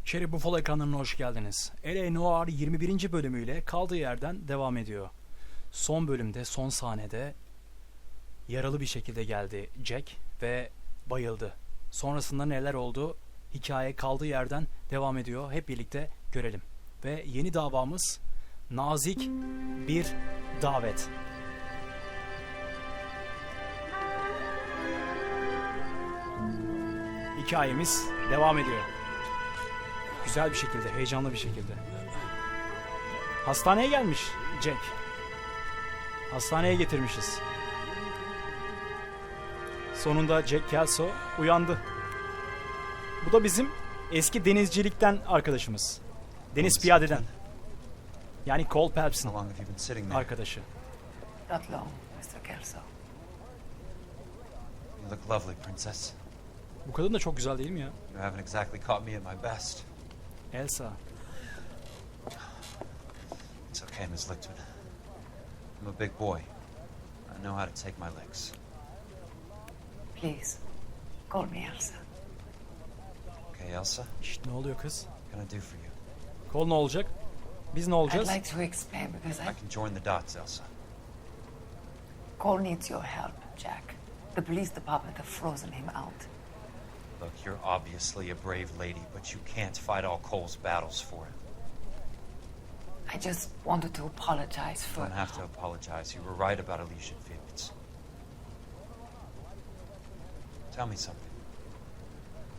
Cherry Buffalo ekranlarına hoş geldiniz. L.A. Noir 21. bölümüyle kaldığı yerden devam ediyor. Son bölümde, son sahnede yaralı bir şekilde geldi Jack ve bayıldı. Sonrasında neler oldu? Hikaye kaldığı yerden devam ediyor. Hep birlikte görelim. Ve yeni davamız Nazik bir davet. Hikayemiz devam ediyor. Güzel bir şekilde, heyecanlı bir şekilde. Hastaneye gelmiş Jack. Hastaneye getirmişiz. Sonunda Jack Kelso uyandı. Bu da bizim eski denizcilikten arkadaşımız. Deniz piyadeden. Yani Phelps'in arkadaşı. Not long, Mr. Kelso. You look lovely, princess. Bu kadın da çok güzel değil mi ya? You haven't exactly caught me at my best. Elsa. It's okay, Miss Lichtman. I'm a big boy. I know how to take my licks. Please, call me Elsa. Okay, Elsa? Şşt, ne oluyor kız? What can I do for you? Kol ne olacak? Biz ne olacağız? I'd like to explain because I can join the dots, Elsa. Cole needs your help, Jack. The police department have frozen him out. Look, you're obviously a brave lady, but you can't fight all Cole's battles for him. I just wanted to apologize You for... don't have to apologize. You were right about Elysian Fields. Tell me something.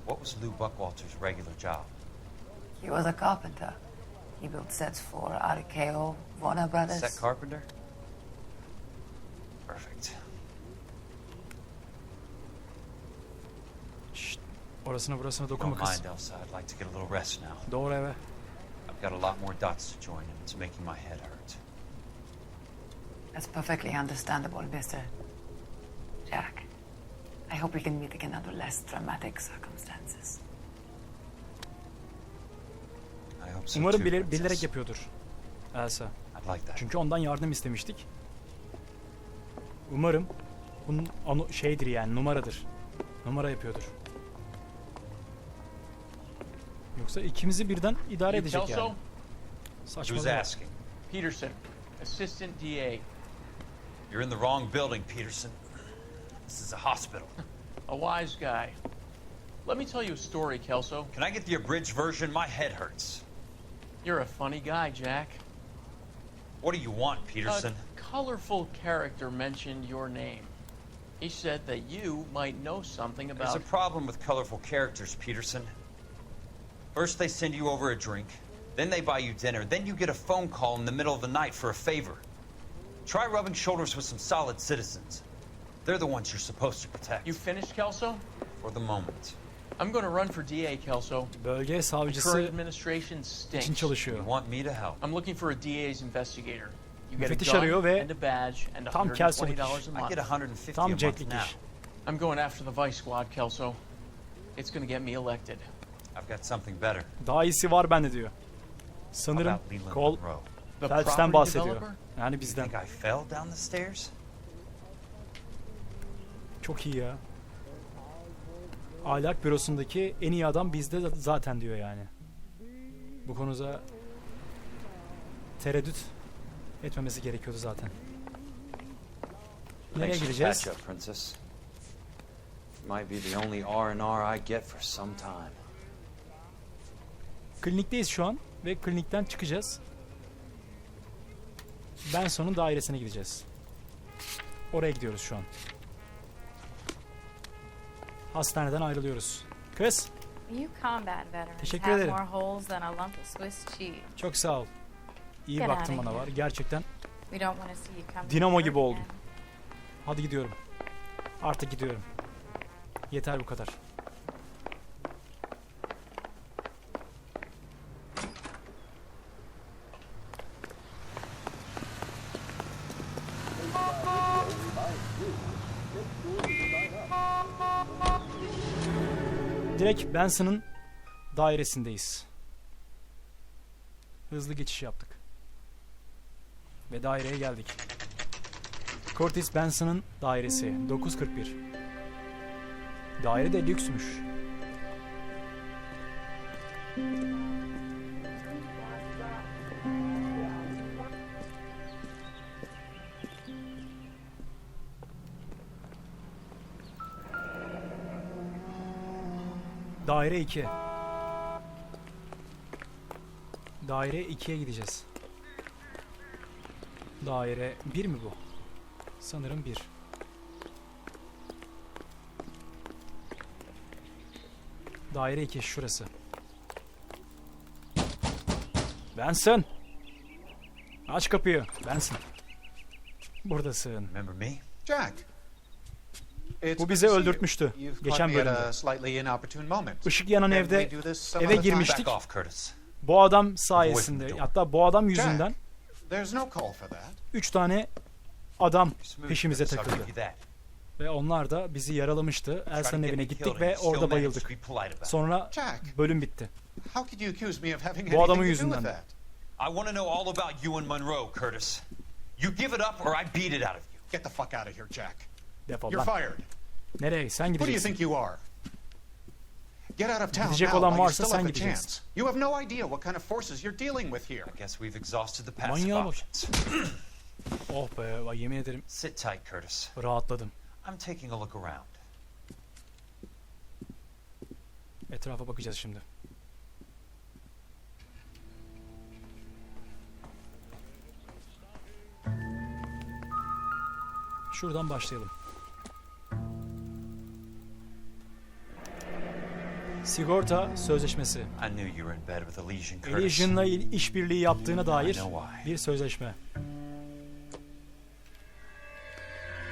What was Lou Buckwalter's regular job? He was a carpenter. He built sets for RKO, Warner Brothers. Set carpenter? Perfect. Şşt, orasına burasına dokunma Don't kız. mind, Elsa. I'd like to get a little rest now. Doğru eve. I've got a lot more dots to join, and it's making my head hurt. That's perfectly understandable, Mr. Jack. I hope we can meet again under less dramatic circumstances. I hope so Umarım too, bilerek princess. yapıyordur Elsa. I'd like that. Çünkü ondan yardım istemiştik. Umarım bunun şeydir yani, numaradır. Numara yapıyordur. Yoksa ikimizi birden idare edecek yani. Who's Saçmalama. asking? Peterson, Assistant DA. You're in the wrong building, Peterson. This is a hospital. A wise guy. Let me tell you a story, Kelso. Can I get the abridged version? My head hurts. You're a funny guy, Jack. What do you want, Peterson? A colorful character mentioned your name. He said that you might know something There's a about... problem with colorful characters, Peterson. First they send you over a drink, then they buy you dinner, then you get a phone call in the middle of the night for a favor. Try rubbing shoulders with some solid citizens. They're the ones you're supposed to protect. You finished, Kelso? For the moment. I'm going to run for DA, Kelso. Bölge The current savcısı administration için stinks. You çalışıyor. want me to help? I'm looking for a DA's investigator. You get a Müfettiş gun arıyor ve and a badge and tam Kelso'luk $120 iş. a I month. get 150 a Tam month Jack'lik now. iş. I'm going after the Vice Squad, Kelso. It's going to get me elected. I've got something better. Daha iyisi var bende diyor. How Sanırım about Leland Cole Monroe? The Phelps'ten property bahsediyor. developer? Yani You bizden. think I fell down the stairs? Çok iyi ya. Ahlak bürosundaki en iyi adam bizde zaten diyor yani. Bu konuda tereddüt etmemesi gerekiyordu zaten. Nereye Thanks for the gideceğiz? patch up, Princess. Might be the only R&R I get for some time. Klinikteyiz şu an ve klinikten çıkacağız. Benson'un dairesine gideceğiz. Oraya gidiyoruz şu an. Hastaneden ayrılıyoruz. Kız, You combat veterans Teşekkür have ederim. more holes than a lump of Swiss cheese. çok sağ ol. İyi Get baktın outta bana here. var. Gerçekten We don't want to see you come to Dinamo work gibi oldum. again. hadi gidiyorum. Artık gidiyorum. Yeter bu kadar. Direkt Benson'ın dairesindeyiz. Hızlı geçiş yaptık. Ve daireye geldik. Curtis Benson'ın dairesi 941. Daire de lüksmüş. Daire 2. Daire 2'ye gideceğiz. Daire 1 mi bu? Sanırım 1. Daire 2 şurası. Benson. Aç kapıyı. Benson. Buradasın. Remember me? Jack. Bu bizi öldürtmüştü. Geçen bölümde. Işık yanan evde eve girmiştik. Back off, Curtis. Bu adam sayesinde, hatta bu adam yüzünden There's no call for that. 3 tane adam Smooth, peşimize Curtis, I'll takıldı. give you that. Ve onlar da bizi yaralamıştı. Try to Elsa'nın get evine me gittik killed and ve you still orada managed to bayıldık. be polite about it. Sonra Jack. bölüm bitti. How could you accuse me of having Bu adamın anything to do yüzünden. with that? I want to know all about you and Monroe, Curtis. You give it up or I beat it out of you. Get the fuck out of here, Jack. Defol You're lan. fired. Nereye? Sen Who do you gideceksin. think you are? Get out of town Gidecek now olan while you varsa still sen have a gideceksin. chance. You have no idea what kind of forces you're dealing with here. I guess we've exhausted the passive Manyağa bak. options. Oh be, vay yemin ederim Sit tight, Curtis. rahatladım. I'm taking a look around. Etrafa bakacağız şimdi. Şuradan başlayalım. Sigorta sözleşmesi. I knew you were in bed with Elysian, Curtis. Elysian'la işbirliği yaptığına dair I know why. bir sözleşme.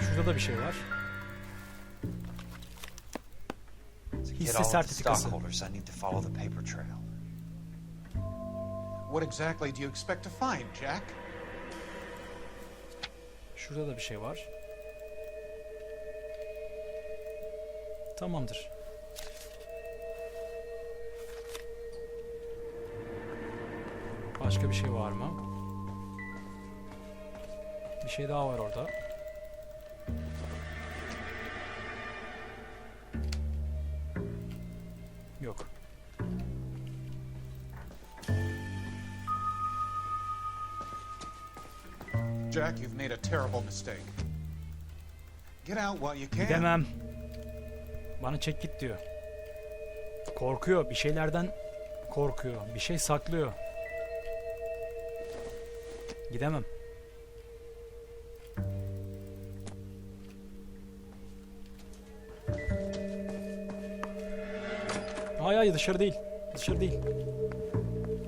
Şurada da bir şey var. To Hisse get all of the sertifikası. stockholders, I need to follow the paper trail. What exactly do you expect to find, Jack? Şurada da bir şey var. Tamamdır. Başka bir şey var mı? Bir şey daha var orada. Yok. Jack, you've made a terrible mistake. Get out while you can. Gidemem. Bana çek git diyor. Korkuyor. Bir şeylerden korkuyor. Bir şey saklıyor. Gidemem. Hayır hayır, dışarı değil. Dışarı değil.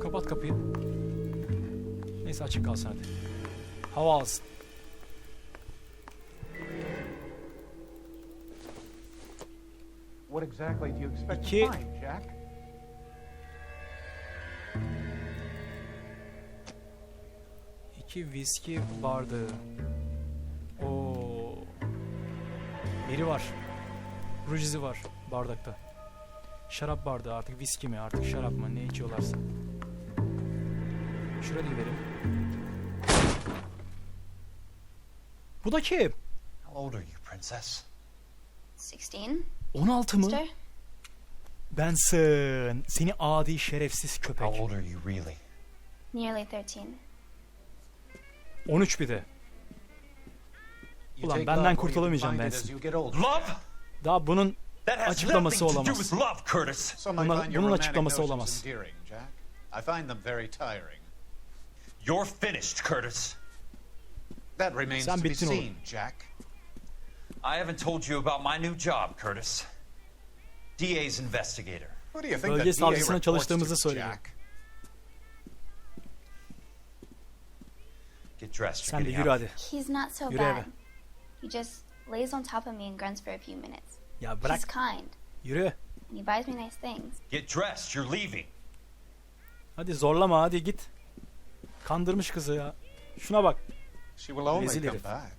Kapat kapıyı. Neyse, açık kalsın hadi. Hava alsın. What exactly do you expect İki. to find, Jack? İki viski bardağı. Oo. Biri var. Ruj izi var bardakta. Şarap bardağı, artık viski mi artık şarap mı, ne içiyorlarsa. Şuraya da gidelim. Bu da kim? How old are you, princess? 16? 16 mı? Mister? Benson. Seni adi şerefsiz köpek. How old are you really? Nearly 13. 13 bir de. You Ulan take benden love where you can kurtulamayacağım find it Benson. as you get older. Love? Daha bunun That has açıklaması nothing to do olamaz. with love, Curtis. Some might find your bunun romantic açıklaması notions olamaz. endearing, Jack. I find them very tiring. You're finished, Curtis. That remains Sen to be bittin seen, oğlum. Jack. I haven't told you about my new job, Curtis. DA's investigator. Who do you think Bölge the DA savcısına reports çalıştığımızı to, söyledi. Jack? Get dressed. Sen You're de getting yürü out. hadi. He's not so Yürü bad. eve. He just lays on top of me and grunts for a few minutes. Ya bırak. He's kind, Yürü. and he buys me nice things. Get dressed. You're leaving. Hadi zorlama, hadi git. Kandırmış kızı ya. Şuna bak. She will only Rezil come herif. back.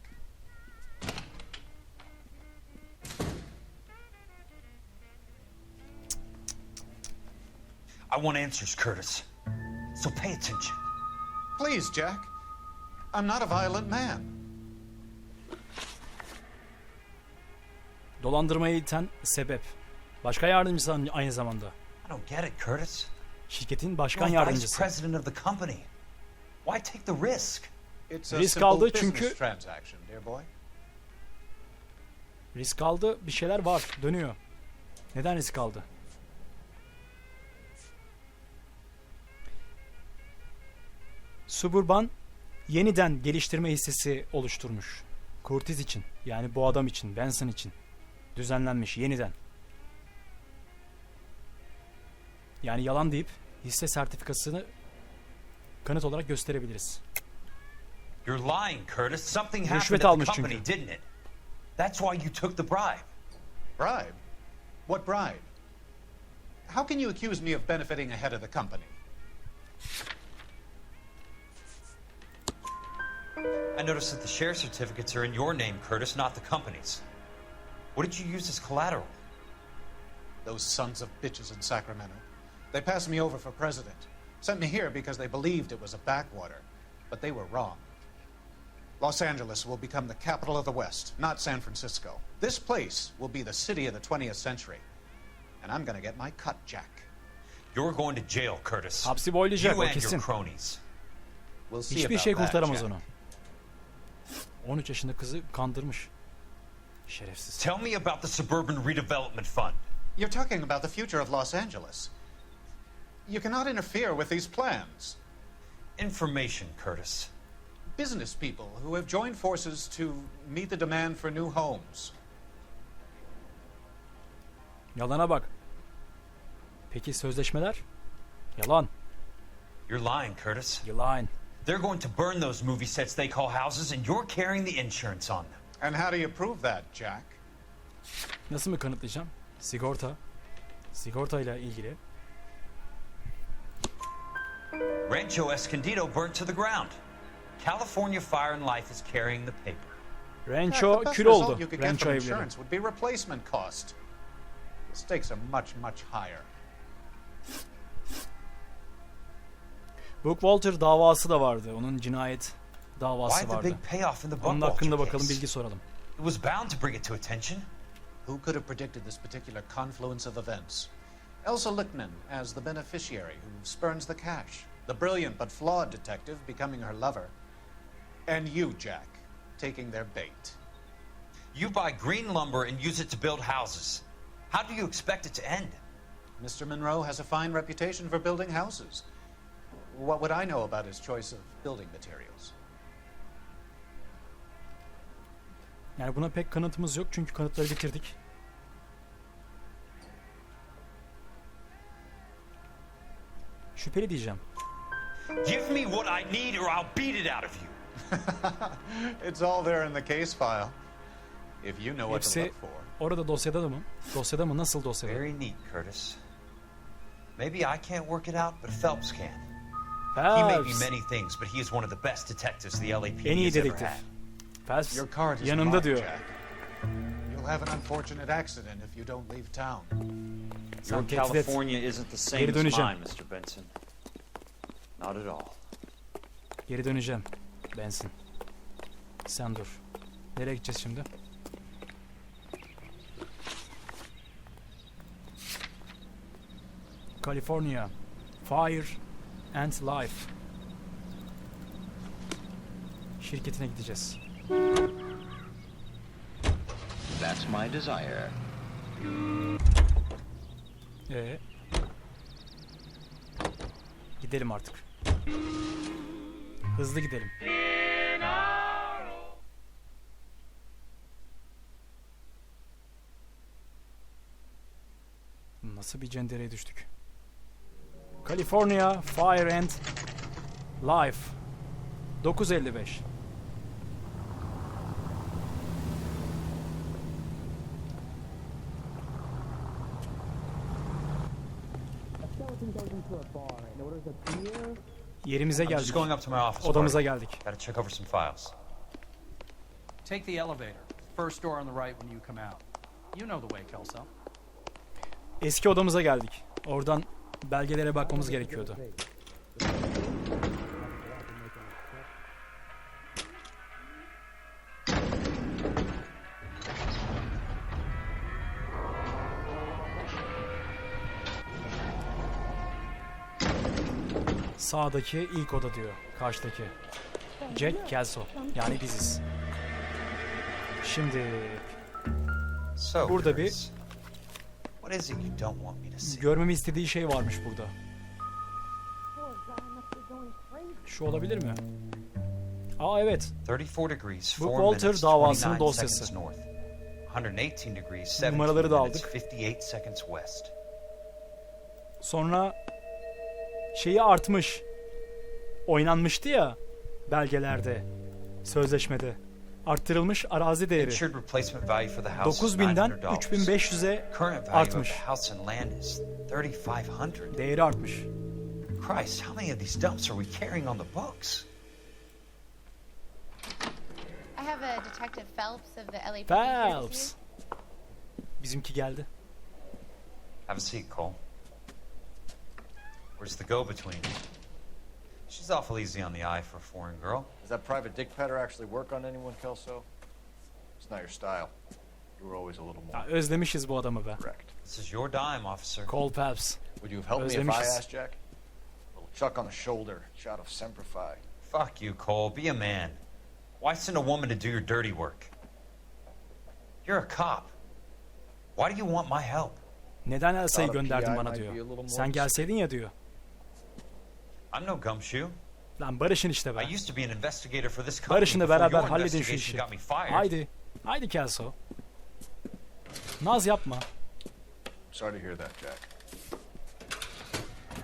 I want answers, Curtis. So pay attention. Please, Jack. I'm not a violent man. Dolandırmaya iten sebep. Başka yardımcısı aynı zamanda. I don't get it, Curtis. Şirketin başkan You're vice yardımcısı. president of the company. Why take the risk? It's a Risk simple aldı business çünkü- transaction, dear boy. Risk aldı. Bir şeyler var. Dönüyor. Neden risk aldı? Suburban yeniden geliştirme hissesi oluşturmuş. Curtis için. Yani bu adam için. Benson için. Düzenlenmiş. Yeniden. Yani yalan deyip hisse sertifikasını kanıt olarak gösterebiliriz. You're lying, Curtis. Something happened Rüşvet at the almış company, çünkü. didn't it? That's why you took the bribe. Bribe? What bribe? How can you accuse me of benefiting ahead of the company? I noticed that the share certificates are in your name, Curtis, not the company's. What did you use as collateral? Those sons of bitches in Sacramento. They passed me over for president. Sent me here because they believed it was a backwater. But they were wrong. Los Angeles will become the capital of the West, not San Francisco. This place will be the city of the 20th century. And I'm gonna get my cut, Jack. You're going to jail, Curtis. Hapsi boylayacak You o and your kesin. cronies. We'll see Hiçbir about şey that, kurtaramaz Jack. onu. 13 yaşında kızı kandırmış. Şerefsiz. Tell me about the Suburban Redevelopment Fund. You're talking about the future of Los Angeles. You cannot interfere with these plans. Information, Curtis. Business people who have joined forces to meet the demand for new homes. Yalana bak. Peki sözleşmeler? Yalan. You're lying, Curtis. Yalan. They're going to burn those movie sets they call houses, and you're carrying the insurance on them. And how do you prove that, Jack? Nasıl mı kanıtlayacağım? Sigorta. Sigortayla ilgili. Rancho Escondido burnt to the ground. California Fire and Life is carrying the paper. Rancho The best kül result oldu. you could get Rancho from evleri. insurance would be replacement cost. The stakes are much, much higher. Bookwalter davası da vardı. Onun cinayet Why davası the vardı. big payoff in the Onun hakkında Buckwalter bakalım, case? bilgi soralım. It was bound to bring it to attention. Who could have predicted this particular confluence of events? Elsa Lichtman as the beneficiary who spurns the cash. The brilliant but flawed detective becoming her lover. And you, Jack, taking their bait. You buy green lumber and use it to build houses. How do you expect it to end? Mr. Monroe has a fine reputation for building houses. What would I know about his choice of building materials? Yani buna pek kanıtımız yok çünkü kanıtları bitirdik. Şüpheli diyeceğim. Give me what I need or I'll beat it out of you. It's all there in the case file. If you know what to Hepsi look for. orada dosyada da mı? Dosyada mı? Nasıl dosyada? Very neat, Curtis. Maybe I can't work it out, but Phelps can. He may be Phelps. many things, but he is one of the best detectives the LAPD En iyi has ever dedektif. had. Phelps Your card is yanımda marked, diyor. Jack. You'll have an unfortunate accident if you don't leave town. Sen Your tehdit et. California isn't the same Geri as döneceğim. mine, Mr. Benson. Not at all. Geri döneceğim. Benson. Sen dur. Nereye gideceğiz şimdi? California. Fire and Life. Şirketine gideceğiz. That's my desire. Gidelim artık. Hızlı gidelim. Nasıl bir cendereye düştük? California Fire and Life 9:55. Yerimize I'm just geldik. going up to my office. Odamıza Marty. geldik. Gotta check over some files. Take the elevator. First door on the right when you come out. You know the way, Kelso. Eski odamıza geldik. Oradan belgelere bakmamız gerekiyordu. Sağdaki ilk oda diyor. Karşıdaki. Jack, Kelso. Yani biziz. Şimdi So, burada bir Curtis, what is it you don't want me to see? görmemi istediği şey varmış burada. Şu olabilir mi? Aa evet. 34 degrees, Bu 4 Walter minutes, davasının 29 dosyası. seconds north. 118 degrees, 17 Numaraları da minutes, aldık. 58 seconds west. Sonra şeyi artmış. Oynanmıştı ya belgelerde, sözleşmede. Arttırılmış arazi değeri. Insured replacement value for the house is 9.000'den $900. 3.500'e Current value of artmış. the house and land is 3,500. Değeri artmış. Christ, how many of these dumps are we carrying on the books? I have a Detective Phelps of the LAPD. Phelps. Bizimki geldi. Have a seat, Cole. Where's the go-between? She's awful easy on the eye for a foreign girl. Does that private dick petter actually work on anyone, Kelso? It's not your style. You were always a little more Ya, özlemişiz bu adamı be. direct. This is your dime, officer. Cole Phelps. Would you have helped me if I Özlemişiz. asked, Jack? A little chuck on the shoulder, shot of Semper Fi. Fuck you, Cole. Be a man. Why send a woman to do your dirty work? You're a cop. Why do you want my help? Neden Elsa'yı Thought a gönderdin PI bana might diyor. be a little more Sen gelseydin ya diyor. I'm no gumshoe. Lan barışın işte be. I used to be an investigator for this company Barışın da before beraber your halledin şu investigation işi. got me fired. Haydi. Haydi Kelso. Naz yapma. Sorry to hear that, Jack.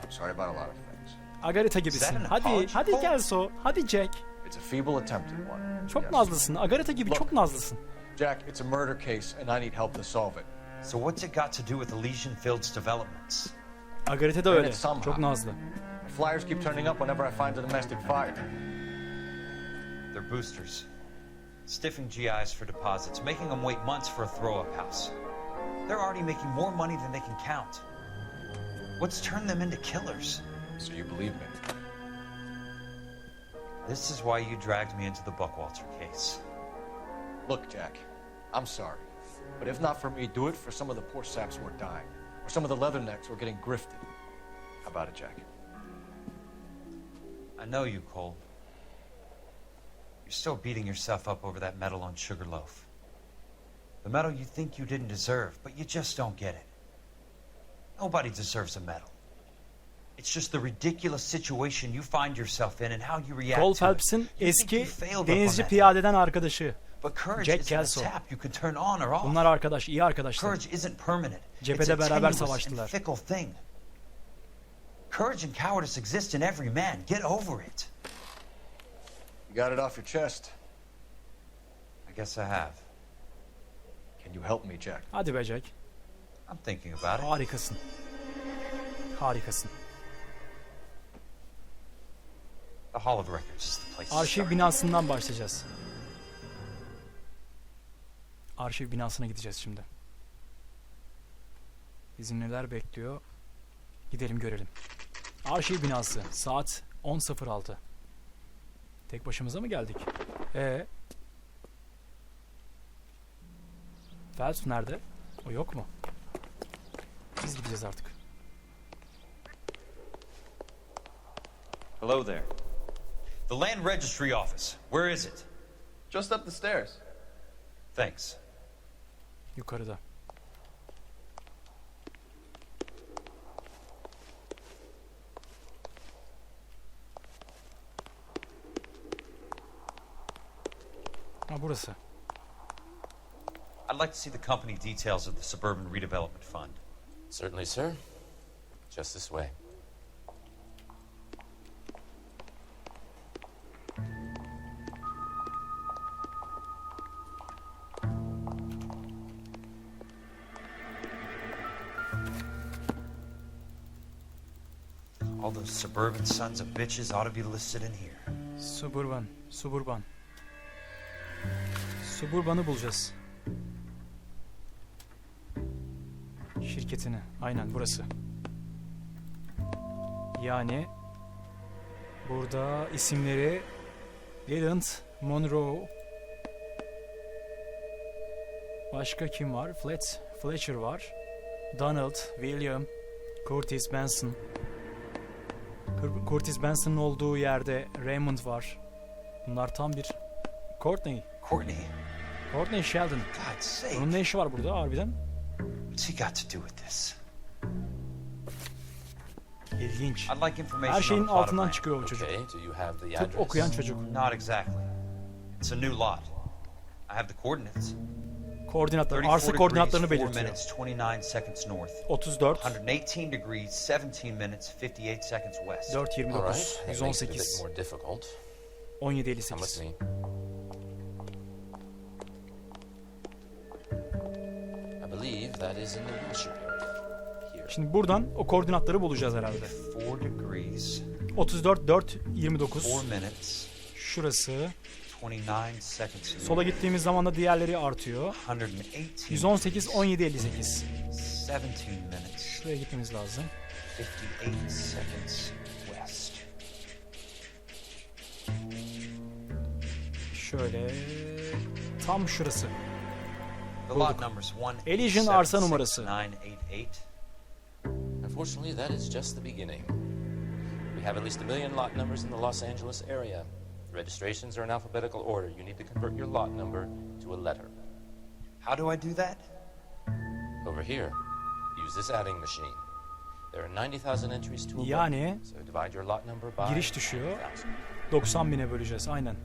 I'm sorry about a lot of things. Agarita Is gibisin. that an Hadi, apology, hadi Cole? Kelso. Hadi Jack. It's a feeble attempt at one. Çok Yes. nazlısın. Agarita gibi Look. çok nazlısın. Jack, it's a murder case, and I need help to solve it. So what's it got to do with Elysian Fields developments? Agarita da And öyle. it's somehow. Çok nazlı. The flyers keep turning up whenever I find a domestic fire. They're boosters. Stiffing GIs for deposits, making them wait months for a throw-up house. They're already making more money than they can count. What's turned them into killers? So you believe me? This is why you dragged me into the Buckwalter case. Look, Jack, I'm sorry. But if not for me, do it for some of the poor saps who are dying. Or some of the leathernecks who are getting grifted. How about it, Jack? I know you, Cole. You're still beating yourself up over that medal on Sugarloaf. The medal you think you didn't deserve, but you just don't get it. Nobody deserves a medal. It's just the ridiculous situation you find yourself in and how you react Cole to it. Phelps'in You think eski you failed up denizci on that. piyadeden arkadaşı. But courage Jack isn't a Kelso. tap you can turn on or off. Bunlar arkadaş, iyi arkadaşlar. Courage isn't permanent. Cephede It's a beraber tenuous savaştılar. and fickle thing. Courage and cowardice exist in every man. Get over it. You got it off your chest. I guess I have. Can you help me, Jack? Hadi be Jack. I'm thinking about it. Harikasın. Harikasın. The Hall of Records is the place to Arşiv start. binasından başlayacağız. Arşiv binasına gideceğiz şimdi. Bizim neler bekliyor? Gidelim görelim. Arşiv binası. Saat 10.06. Tek başımıza mı geldik? Phelps nerede? O yok mu? Biz gideceğiz artık. Hello there. The Land Registry Office. Where is it? Just up the stairs. Thanks. Yukarıda. Ha burası. I'd like to see the company details of the Suburban Redevelopment Fund. Certainly, sir. Just this way. All those suburban sons of bitches ought to be listed in here. Suburban. Suburban'ı bulacağız. Şirketini. Aynen burası. Yani burada isimleri Leland, Monroe. Başka kim var? Fletcher var. Donald, William, Curtis Benson. Curtis Benson'ın olduğu yerde Raymond var. Bunlar tam bir... Courtney. Courtney Sheldon. God's sake. Onun ne işi var burada harbiden? What's he got to do with this? İlginç. I'd like information Her şeyin on the plot of altından Rain. çıkıyor bu çocuk. Okay, do you have the Tıp address? okuyan çocuk. Not exactly. It's a new lot. I have the coordinates. Koordinatlar, 34 arsa koordinatlarını degrees, 4 belirtiyor. minutes, 29 seconds north. 34, 118 degrees, 17 minutes, 58 seconds west. 4, All 29, right, that makes it a bit 118, more difficult. 17, Come with 58. me. I believe that is in the wheelchair area. Here. Şimdi buradan o koordinatları bulacağız herhalde. 4 degrees, 34, 4, 29. 4 minutes, Şurası. 29 seconds north. Sola gittiğimiz zaman da diğerleri artıyor. 118 118, degrees, 17, 58. 17 minutes, Şuraya gitmemiz lazım. 58 seconds west. Şöyle. Tam şurası. The lot number's Elysian arsa numarası. 1876988. Unfortunately, that is just the beginning. We have at least 1 million lot numbers in the Los Angeles area. Registrations are in alphabetical order. You need to convert your lot number to a letter. How do I do that? Over here, use this adding machine. There are 90,000 entries to a Yani book, so divide your lot number by giriş düşüyor. 90,000. 90 bine böleceğiz aynen.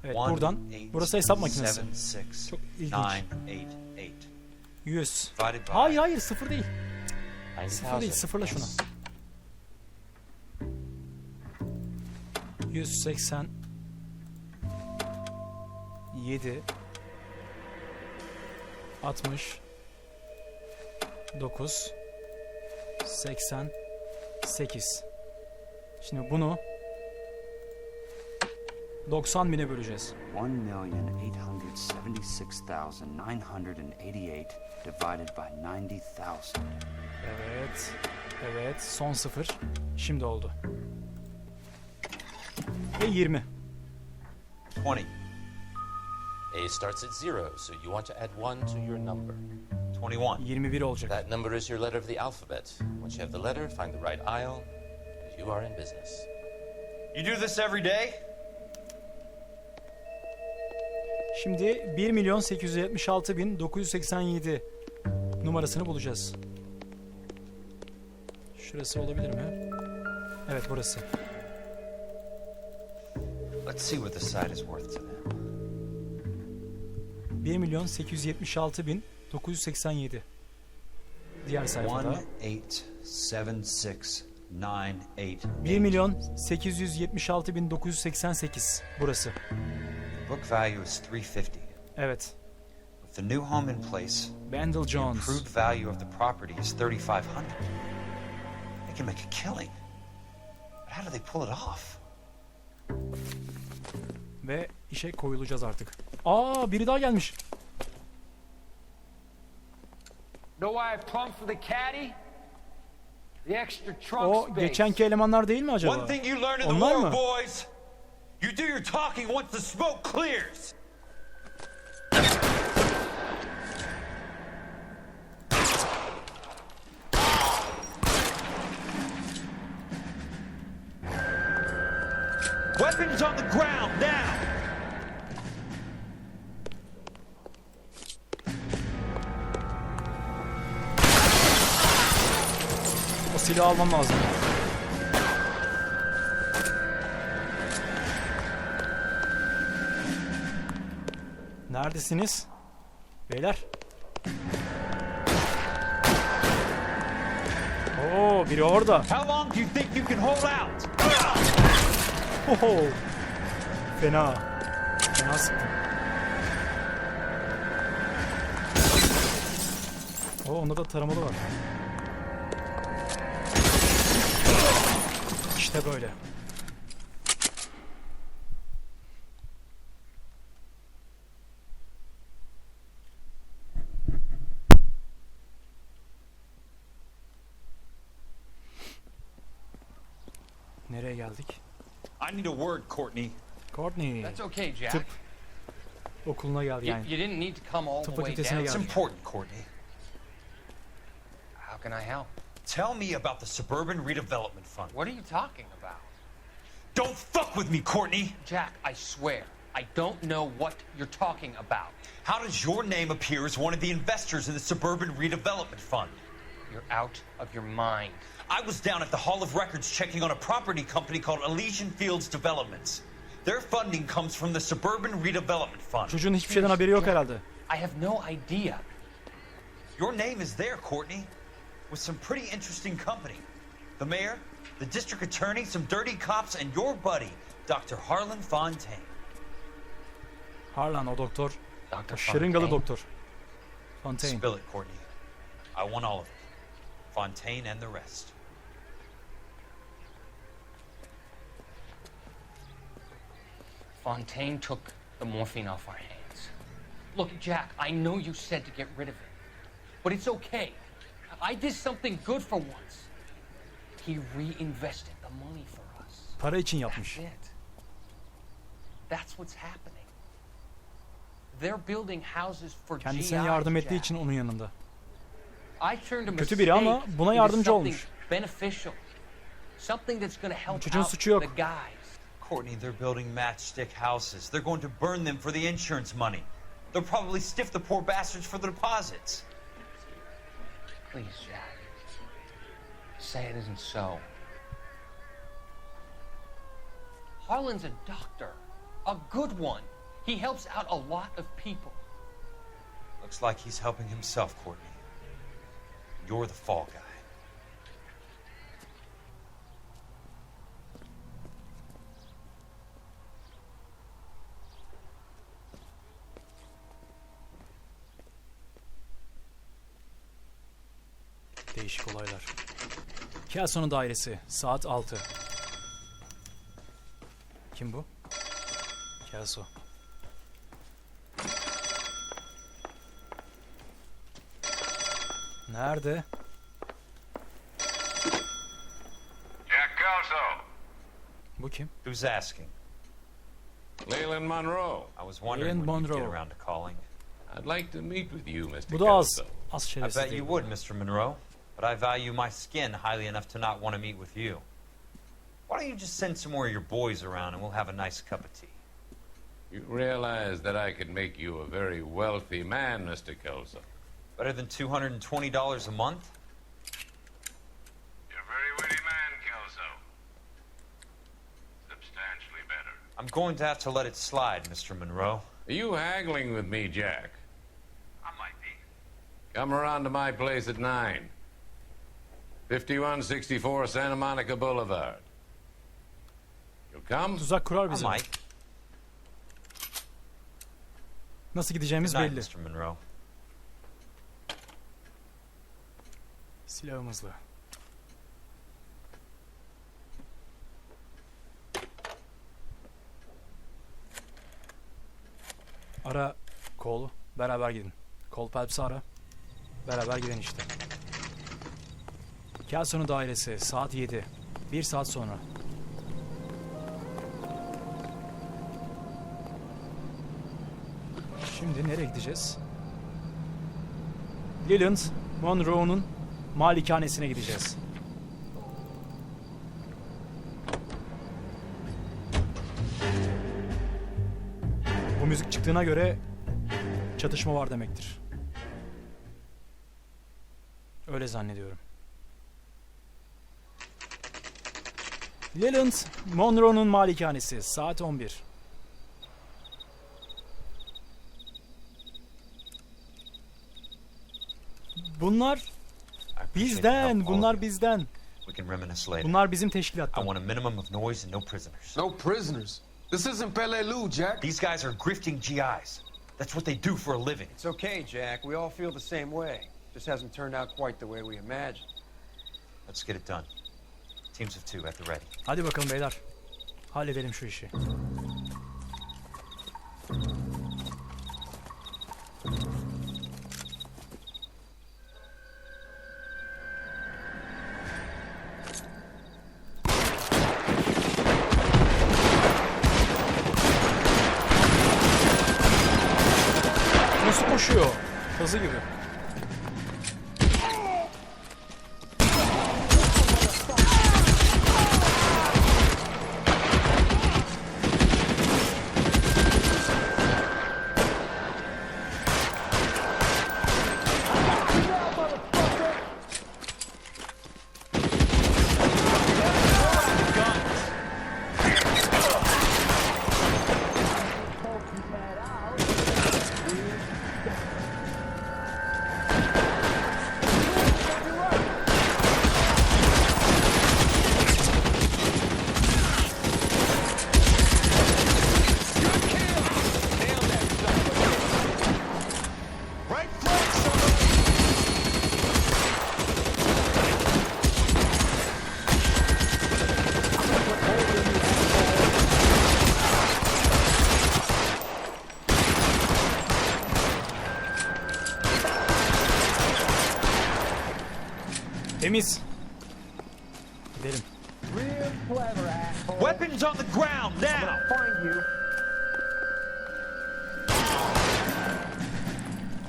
Evet buradan. Burası hesap makinesi. Çok ilginç. 988. 100. Divided by Hayır sıfır değil. 90,000. Sıfır değil, sıfırla şunu. 180 7 60 9 88. Şimdi bunu 90 bine böleceğiz. 1,876,988 divided by 90,000. Evet. Evet. Son sıfır. Şimdi oldu. Ve 20. 20. A starts at 0, so you want to add 1 to your number. 21. 21 olacak. That number is your letter of the alphabet. Once you have the letter, find the right aisle, and you are in business. You do this every day? Şimdi 1.876.987 numarasını bulacağız. Şurası olabilir mi? Evet burası. Let's see what the site is worth to them. 1.876.987. Diğer sayfada 1,876,988. 1.876.988 burası. Book value is 350. Evet. With the new home in place, Bandel the Jones. improved value of the property is 3,500. They can make a killing. But how do they pull it off? Ve işe koyulacağız artık. Aa biri daha gelmiş. Know why I plumbed for the caddy? The extra trunk O space. geçenki elemanlar değil mi acaba? One thing you learn in the Onlar war, mı? boys. You do your talking once the smoke clears. Weapons on the ground now. O silahı almam lazım. Neredesiniz? Beyler. Oo, biri orada. How long do you think you can hold out? Oho. Fena. Fena sıktım. Oo, onda da taramalı var. İşte böyle. Nereye geldik? I need a word, Courtney. Courtney. That's okay, Jack. Tıp okuluna geldi You, yani. you didn't need to come all Tıp the way fakültesine down. It's geldi. important, Courtney. How can I help? Tell me about the Suburban Redevelopment Fund. What are you talking about? Don't fuck with me, Courtney! Jack, I swear, I don't know what you're talking about. How does your name appear as one of the investors in the Suburban Redevelopment Fund? You're out of your mind. I was down at the Hall of Records checking on a property company called Elysian Fields Developments. Their funding comes from the Suburban Redevelopment Fund. Çocuğun hiçbir şeyden haberi yok herhalde. I have no idea. Your name is there, Courtney, with some pretty interesting company. The mayor, the district attorney, some dirty cops, and your buddy, Dr. Harlan Fontaine. Harlan o doktor. Dr. Şırıngalı Fontaine. doktor. Fontaine. Spill it, Courtney. I want all of it. Fontaine and the rest. Fontaine took the morphine off our hands. Look, Jack, I know you said to get rid of it, but it's okay. I did something good for once. He reinvested the money for us. Para için yapmış. That's it. That's what's happening. They're building houses for Kendisine GIs, yardım ettiği Jack. için onun yanında. I turned a Kötü biri ama mistake buna into yardımcı something olmuş. beneficial. Something that's going to help Çocuğun out suçu yok. the guys. Courtney, they're building matchstick houses. They're going to burn them for the insurance money. They'll probably stiff the poor bastards for the deposits. Please, Jack. Say it isn't so. Harlan's a doctor. A good one. He helps out a lot of people. Looks like he's helping himself, Courtney. You're the fall guy. Değişik olaylar. Kelson'un dairesi. Saat 6. Kim bu? Kelso. Nerede? Jack Kelso. Bu kim? Who's asking? Leland Monroe. I was wondering Leland when you'd get Monroe. around to calling. I'd like to meet with you, Mr. Bu da az. Kelso. Az I şerefsiz bet değil. you would, Mr. Monroe. But I value my skin highly enough to not want to meet with you. Why don't you just send some more of your boys around and we'll have a nice cup of tea? You realize that I could make you a very wealthy man, Mr. Kelso. Better than $220 a month? You're a very witty man, Kelso. Substantially better. I'm going to have to let it slide, Mr. Monroe. Are you haggling with me, Jack? I might be. Come around to my place at 9. 5164 Santa Monica Boulevard. You'll come? Tuzak kurar I bize. might. Nasıl gideceğimiz Good night, belli. Mr. Monroe. Silahımızla. Ara Cole'u. Beraber gidin. Cole Phelps'i ara. Beraber gidin işte. Kelson'un dairesi. Saat 7. 1 saat sonra. Şimdi nereye gideceğiz? Leland Monroe'nun malikanesine gideceğiz. Bu müzik çıktığına göre çatışma var demektir. Öyle zannediyorum. Leland Monroe'nun malikanesi. Saat 11. Bunlar bizden, bunlar bizden. We can reminisce later. Bunlar bizim I teşkilattan. want a minimum of noise and no prisoners. No prisoners? This isn't Peleliu, Jack. These guys are grifting GIs. That's what they do for a living. It's okay, Jack. We all feel the same way. Just hasn't turned out quite the way we imagined. Let's get it done. Teams of 2 at the ready. Hadi bakalım beyler. Halledelim şu işi. Nasıl koşuyor? Hızı gibi. Temiz. Gidelim. Weapons on the ground now.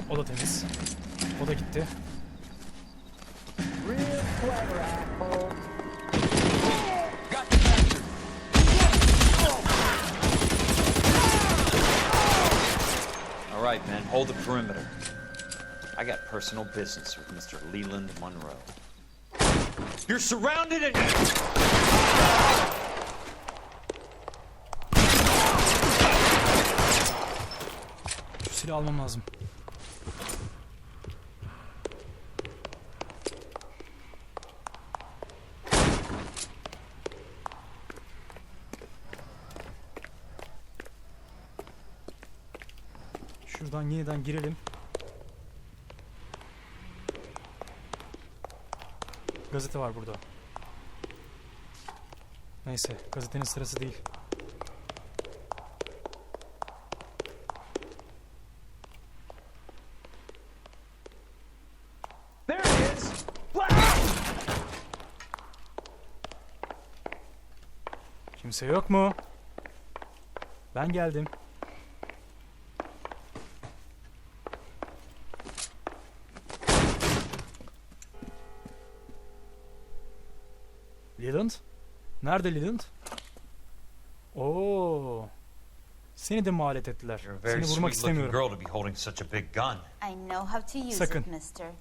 O da temiz. O da gitti. All right, men, hold the perimeter. I got personal business with Mr. Leland Monroe. You're surrounded and... Şu silahı almam lazım. Şuradan yeniden girelim. Gazete var burada. Neyse, gazetenin sırası değil. There it is. Kimse yok mu? Ben geldim. Leland? Nerede Leland? Oo. Seni de mi alet ettiler? You're a very Seni vurmak sweet-looking istemiyorum. girl to be holding such a big gun. I know how to use Sakın. it, mister.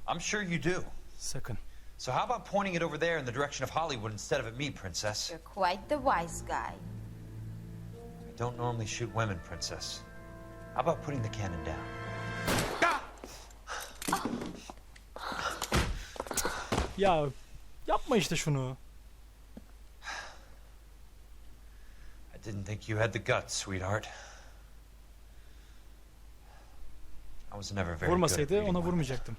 I'm sure you do. Sakın. So how about pointing it over there in the direction of Hollywood instead of at me, Princess? You're quite the wise guy. I don't normally shoot women, Princess. How about putting the cannon down? Ya yapma işte şunu. I didn't think you had the guts, sweetheart. I was never very good at Vurmasaydı reading ona women. vurmayacaktım.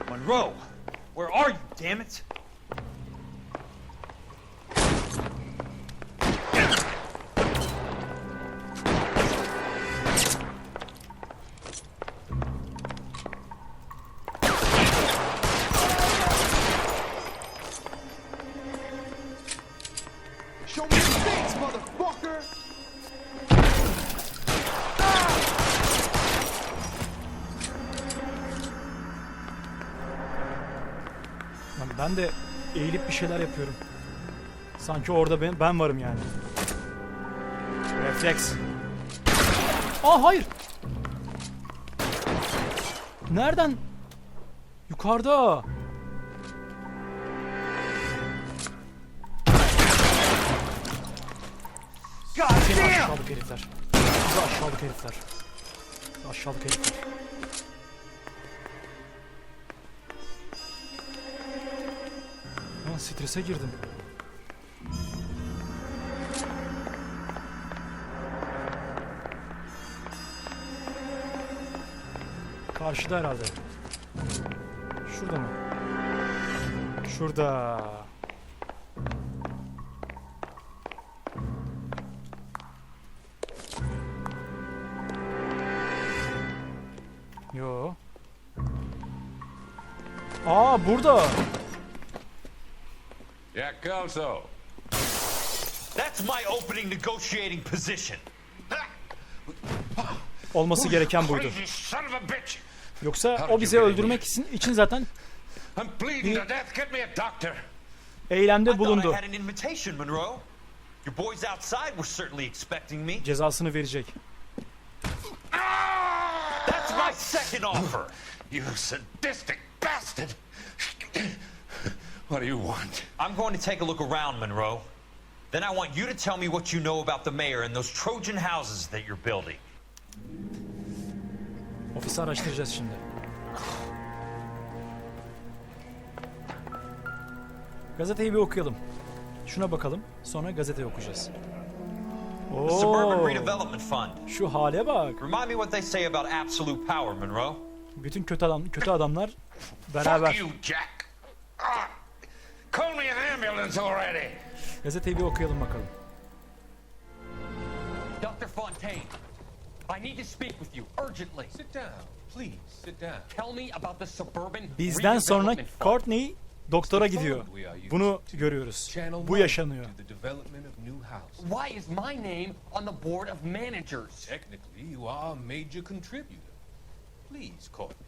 Monroe, where are you, damn it? Show me your face, motherfucker! Lan ben de eğilip bir şeyler yapıyorum. Sanki orada ben varım yani. Refleks. Aa hayır. Nereden? Yukarıda. Seni aşağılık herifler. Sizi aşağılık herifler. Sizi aşağılık herifler. Lan strese girdim. Karşıda herhalde. Şurada mı? Şurada. Yo. Aa burada. Jack Kelso. That's my opening negotiating position. Olması gereken buydu. Yoksa o bizi öldürmek için zaten bir eylemde bulundu. Cezasını verecek. That's my second offer. You sadistic bastard. What do you want? I'm going to take a look around, Monroe. Then I want you to tell me what you know about the mayor and those Trojan houses that you're building. Ofisi araştıracağız şimdi. Gazeteyi bir okuyalım. Şuna bakalım. Sonra gazeteyi okuyacağız. The Suburban Redevelopment Fund. Şu hale bak. Remind me what they say about absolute power, Monroe. Bütün kötü adamlar beraber. Fuck you, Jack. Call me an ambulance already. Gazeteyi bir okuyalım bakalım. Dr. Fontaine, I need to speak with you urgently. Sit down. Please sit down. Tell me about the suburban Bizden sonra redevelopment fund. Courtney doktora gidiyor. Bunu görüyoruz. Bu yaşanıyor. The development of new houses. Why is my name on the board of managers? Technically, you are a major contributor. Please, Courtney.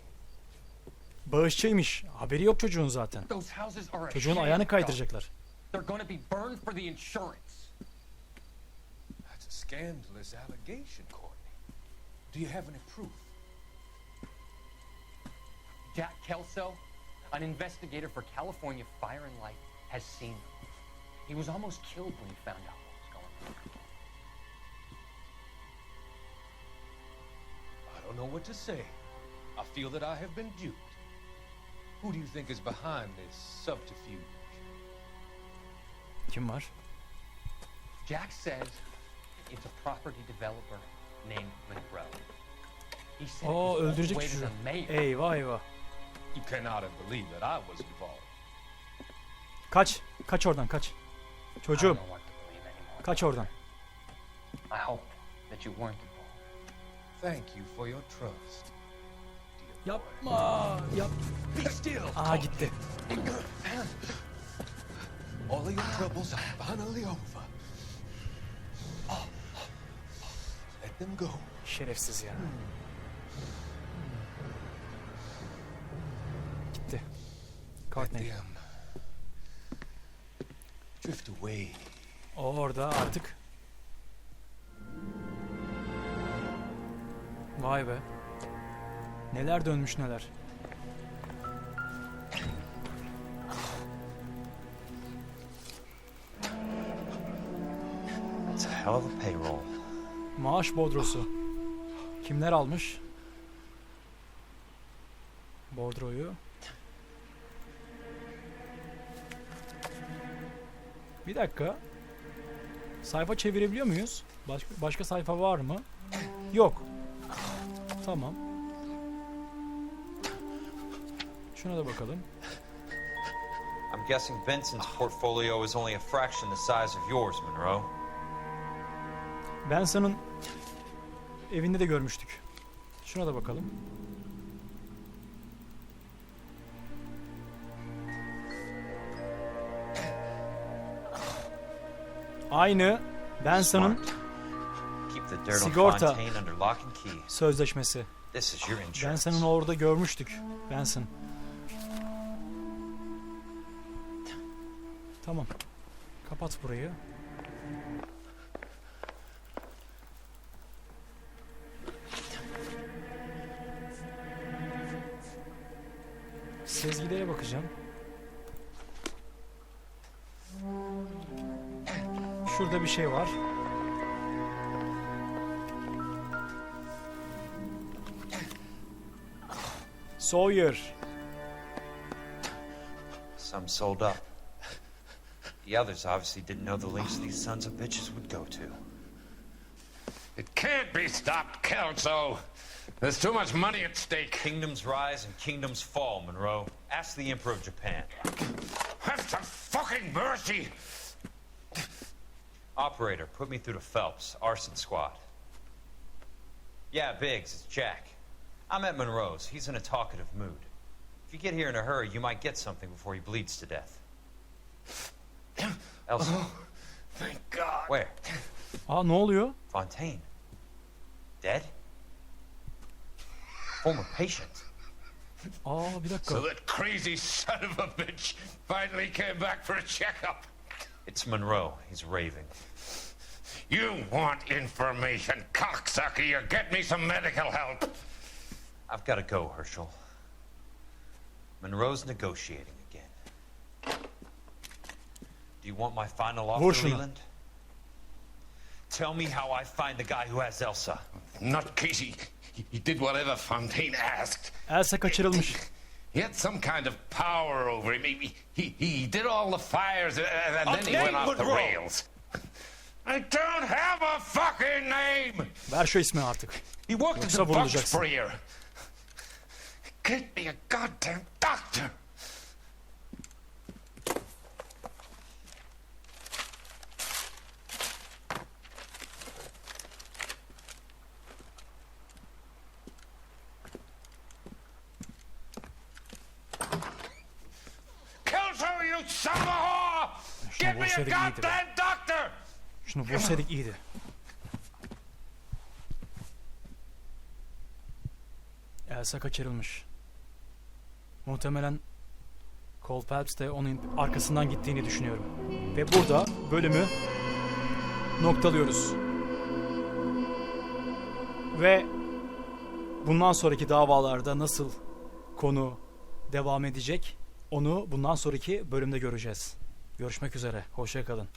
Bağışçıymış. Haberi yok çocuğun zaten. Those houses are a Çocuğun sham ayağını dump. kaydıracaklar. They're going to be burned for the insurance. That's a scandalous allegation, Courtney. Do you have any proof? Jack Kelso, an investigator for California Fire and Light, has seen them. He was almost killed when he found out what was going on. I don't know what to say. I feel that I have been duped. Who do you think is behind this subterfuge? Kim var? Jack says it's a property developer named Monroe. He said Aa, it was all the öldürecek way to çocuğu. the mayor. Eyvah eyvah. You cannot have believed that I was involved. Kaç. Kaç oradan kaç. I don't Çocuğum. know what to believe anymore. Kaç oradan. I hope that you weren't involved. Thank you for your trust. Yapma. Yap. Be still. Aa gitti. All of your troubles are finally over. Let them go. Şerefsiz ya. Gitti. Courtney. Let them drift away. O orada artık. Vay be. Neler dönmüş neler. It's a hell of a payroll. Maaş bordrosu. Kimler almış? Bordroyu. Bir dakika. Sayfa çevirebiliyor muyuz? Başka sayfa var mı? Yok. Tamam. Şuna da bakalım. I'm guessing Benson's portfolio is only a fraction the size of yours, Monroe. Benson'ın evinde de görmüştük. Şuna da bakalım. Aynı Benson'ın Keep the dirt on sigorta Fontaine under lock and key. sözleşmesi. This is your insurance. Benson'ın orada görmüştük. Benson. Tamam. Kapat burayı. Sezgilere bakacağım. Şurada bir şey var. Sawyer. Some sold up. The others obviously didn't know the lengths these sons of bitches would go to. It can't be stopped, Kelso. There's too much money at stake. Kingdoms rise and kingdoms fall, Monroe. Ask the Emperor of Japan. Have some fucking mercy! Operator, put me through to Phelps, arson squad. Yeah, Biggs, it's Jack. I'm at Monroe's. He's in a talkative mood. If you get here in a hurry, you might get something before he bleeds to death. Elsa. Oh, thank God. Where? Aa ne oluyor? Fontaine. Dead? Former patient. Aa bir dakika. So that crazy son of a bitch finally came back for a checkup. It's Monroe. He's raving. You want information, cocksucker. You get me some medical help. I've got to go, Herschel. Monroe's negotiating again. Do you want my final offer, Leland? Tell me how I find the guy who has Elsa. Not Casey. He did whatever Fontaine asked. Elsa kaçırılmış. He had some kind of power over him. He did all the fires and then he went off the rails. I don't have a fucking name. Ver şu ismi artık. He worked as Yoksa a bug vurulacaksın. sprayer. Get me a goddamn doctor. you son of a whore! Şunu Give me a vursaydık iyiydi be. goddamn doctor! Şunu vursaydık iyiydi. Elsa kaçırılmış. Muhtemelen Phelps de onun arkasından gittiğini düşünüyorum. Ve burada bölümü noktalıyoruz. Ve bundan sonraki davalarda nasıl konu devam edecek onu bundan sonraki bölümde göreceğiz. Görüşmek üzere. Hoşça kalın.